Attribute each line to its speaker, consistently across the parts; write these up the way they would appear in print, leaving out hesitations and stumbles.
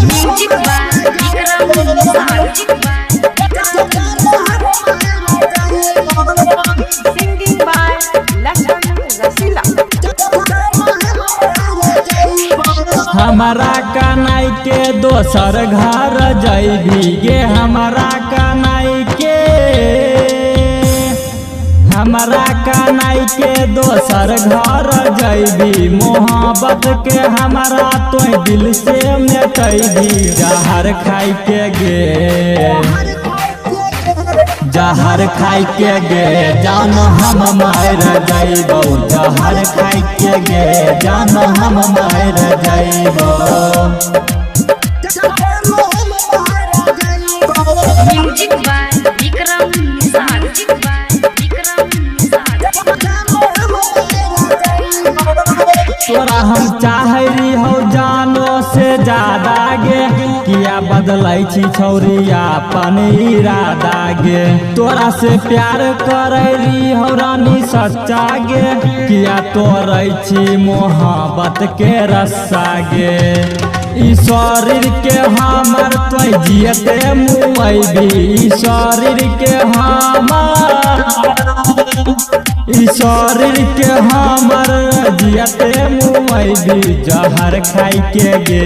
Speaker 1: Music by Vikram singing by Lakhan Rasila.
Speaker 2: हमारा कनाई के दोसर घर जैभी गे, हमारा कनाई के, हमारा कनाई के दोसर घर जैभी। मोहब्बत के हमारा तो दिल से मिटैभी। जहर खाई के गे, जहर खाई के गे जान हम मार जाइबो। जहर खाई के गे जान हम मार जाइबो।
Speaker 1: म्यूजिक बाय विक्रम
Speaker 2: तोरा हम चाहरी हो जानो से ज्यादा गे, किया बदलै छी छौरिया अपन इरादा गे। तोरा से प्यार करैली हो रानी सच्चा गे, किया तोरै छी मोहब्बत के रस्सा गे। ई शरीर के हमर तो जियते मुआइबी। ई शरीर के हमर, ई शरीर के हमर जियते मुआइबी। जहर खाई के गे,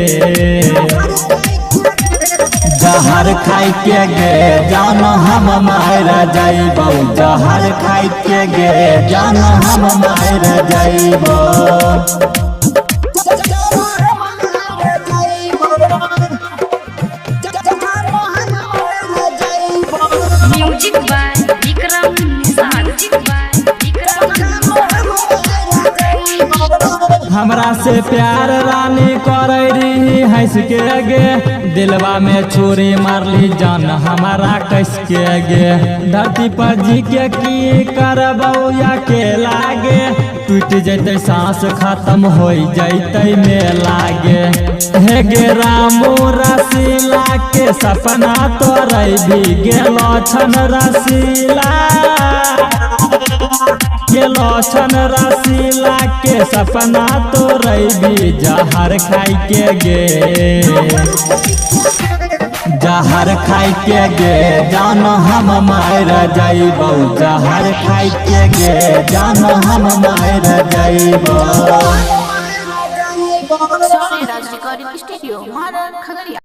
Speaker 2: जहर खाई के गे जान हम मार जाइबो। जहर खाई के गे जान हम मार जाइबो।
Speaker 1: म्यूजिक बाय विक्रम
Speaker 2: हमरा से प्यार रानी करैली हंस के गे, दिलवा में छुरी मारली जान हमारा कस के गे। धरती पर जी के की करबौ या के लागे, टूट जैते सांस खत्म हो जैते में लागे। हे गे रामू रसीला के सपना तोरै भी गेलो छन रसीला, गेलो छन रसीला के सपना तोरै भी। जहर खाई के गे, जहर खाई के गे जान हम मार जाइबो। जहर खाई के गे जान हम मार जाइबो।
Speaker 1: Recording studio.